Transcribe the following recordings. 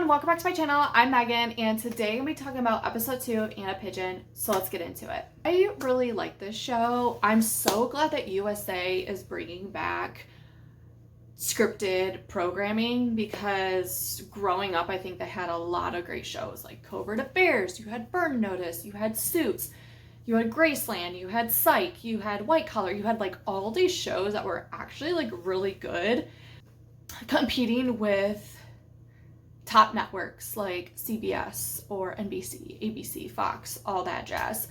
everyone, welcome back to my channel. I'm Megan, and today I'm going to be talking about episode 2 of Anna Pigeon, so let's get into it. I really like this show. I'm so glad that USA is bringing back scripted programming because growing up, I think they had a lot of great shows like Covert Affairs, you had Burn Notice, you had Suits, you had Graceland, you had Psych, you had White Collar, you had like all these shows that were actually like really good, competing with top networks like CBS or NBC, ABC, Fox, all that jazz.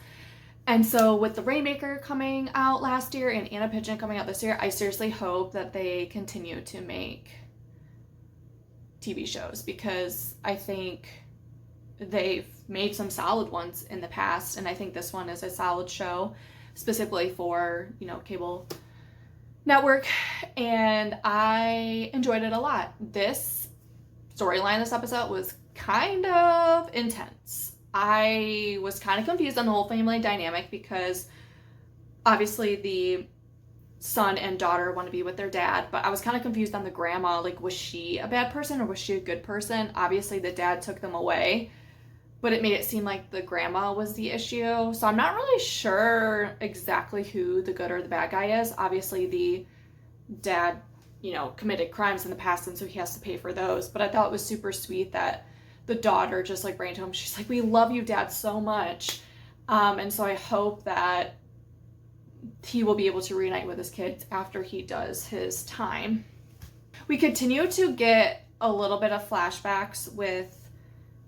And so with The Rainmaker coming out last year and Anna Pigeon coming out this year, I seriously hope that they continue to make TV shows because I think they've made some solid ones in the past, and I think this one is a solid show specifically for, cable network, and I enjoyed it a lot. This storyline this episode was kind of intense. I was kind of confused on the whole family dynamic because obviously the son and daughter want to be with their dad, but I was kind of confused on the grandma. Like, was she a bad person or was she a good person? Obviously the dad took them away, but it made it seem like the grandma was the issue. So I'm not really sure exactly who the good or the bad guy is. Obviously the dad committed crimes in the past, and so he has to pay for those. But I thought it was super sweet that the daughter just like ran to him. She's like, "We love you, Dad, so much." And so I hope that he will be able to reunite with his kids after he does his time. We continue to get a little bit of flashbacks with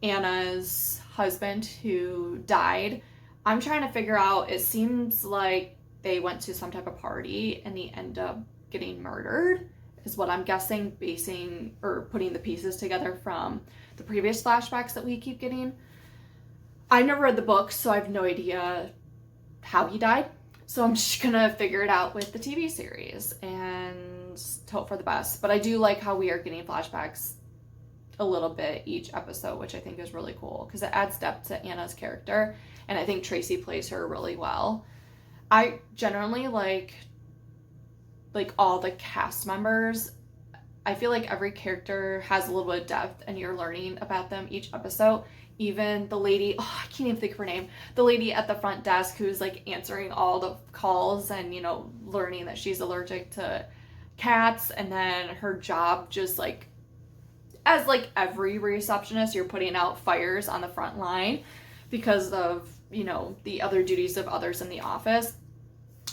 Anna's husband who died. I'm trying to figure out, it seems like they went to some type of party and he ended up getting murdered, is what I'm guessing, basing or putting the pieces together from the previous flashbacks that we keep getting. I've never read the book, so I have no idea how he died. So I'm just gonna figure it out with the TV series and hope for the best. But I do like how we are getting flashbacks a little bit each episode, which I think is really cool because it adds depth to Anna's character, and I think Tracy plays her really well. I generally like all the cast members. I feel like every character has a little bit of depth and you're learning about them each episode. Even the lady, I can't even think of her name, the lady at the front desk who's like answering all the calls and learning that she's allergic to cats, and then her job just like, as like every receptionist, you're putting out fires on the front line because of the other duties of others in the office.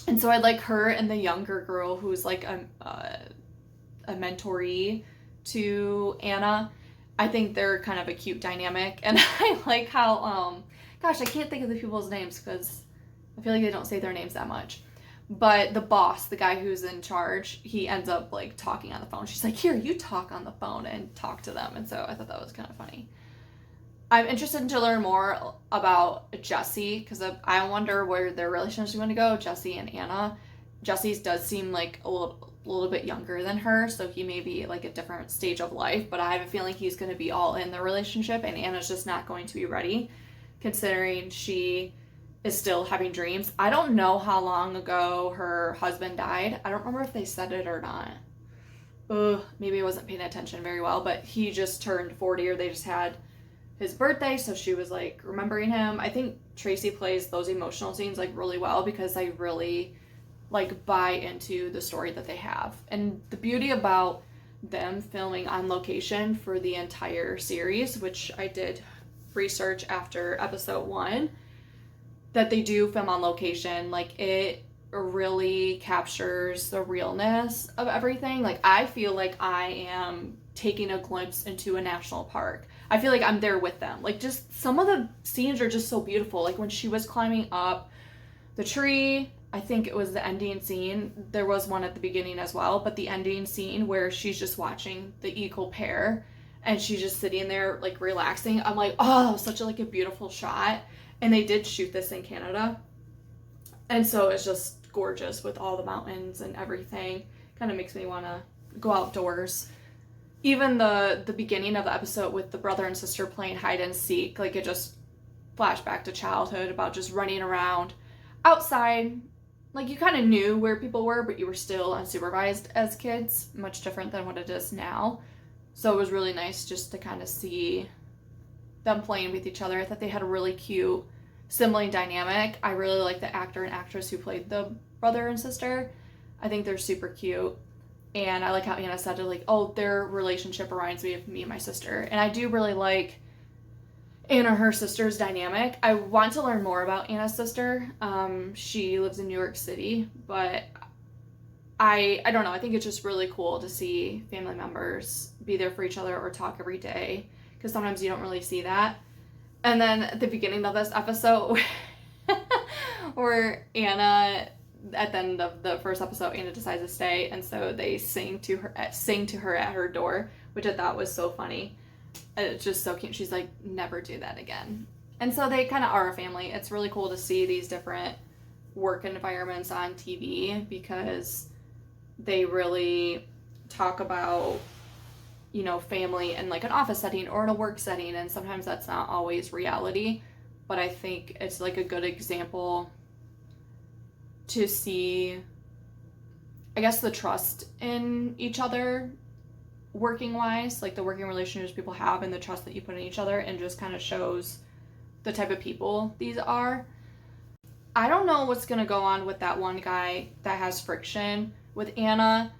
And so I like her and the younger girl who's like a mentoree to Anna. I think they're kind of a cute dynamic, and I like how I can't think of the people's names because I feel like they don't say their names that much. But the boss, the guy who's in charge, he ends up like talking on the phone. She's like, "Here, you talk on the phone and talk to them." And so I thought that was kind of funny. I'm interested to learn more about Jesse because I wonder where their relationship is going to go, Jesse and Anna. Jesse's does seem like a little bit younger than her, so he may be like a different stage of life, but I have a feeling he's going to be all in the relationship, and Anna's just not going to be ready considering she is still having dreams. I don't know how long ago her husband died. I don't remember if they said it or not. Maybe I wasn't paying attention very well, but he just turned 40, or they just had his birthday, so she was like remembering him. I think Tracy plays those emotional scenes like really well because I really like buy into the story that they have. And the beauty about them filming on location for the entire series, which I did research after episode 1, that they do film on location, like it really captures the realness of everything. Like I feel like I am taking a glimpse into a national park. I feel like I'm there with them. Like just some of the scenes are just so beautiful. Like when she was climbing up the tree, I think it was the ending scene. There was one at the beginning as well, but the ending scene where she's just watching the eagle pair and she's just sitting there like relaxing. I'm like, oh, that was such a beautiful shot. And they did shoot this in Canada. And so it's just gorgeous with all the mountains and everything. Kind of makes me want to go outdoors. Even the beginning of the episode with the brother and sister playing hide and seek, like it just flashed back to childhood about just running around outside. Like you kind of knew where people were, but you were still unsupervised as kids, much different than what it is now. So it was really nice just to kind of see them playing with each other. I thought they had a really cute sibling dynamic. I really like the actor and actress who played the brother and sister. I think they're super cute. And I like how Anna said it, like, oh, their relationship reminds me of me and my sister. And I do really like Anna and her sister's dynamic. I want to learn more about Anna's sister. She lives in New York City, but I don't know. I think it's just really cool to see family members be there for each other or talk every day, because sometimes you don't really see that. And then at the beginning of this episode, where Anna, at the end of the first episode, Anna decides to stay, and so they sing to her at her door, which I thought was so funny. It's just so cute. She's like, never do that again. And so they kind of are a family. It's really cool to see these different work environments on TV, because they really talk about, you know, family in like an office setting or in a work setting, and sometimes that's not always reality, but I think it's like a good example to see, I guess, the trust in each other working wise, like the working relationships people have and the trust that you put in each other, and just kind of shows the type of people these are. I don't know what's gonna go on with that one guy that has friction with Anna,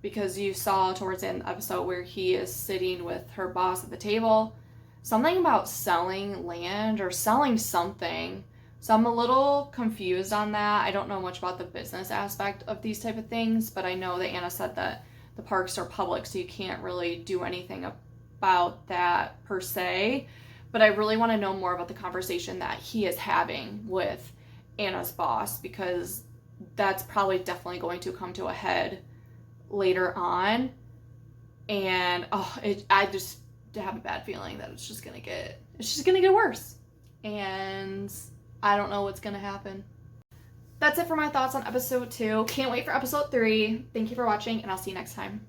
because you saw towards the end of the episode where he is sitting with her boss at the table, something about selling land or selling something. So I'm a little confused on that. I don't know much about the business aspect of these type of things, but I know that Anna said that the parks are public, so you can't really do anything about that per se. But I really want to know more about the conversation that he is having with Anna's boss, because that's probably definitely going to come to a head later on. And I just have a bad feeling that it's just gonna get worse, and I don't know what's gonna happen. That's it for my thoughts on episode 2. Can't wait for episode 3. Thank you for watching, and I'll see you next time.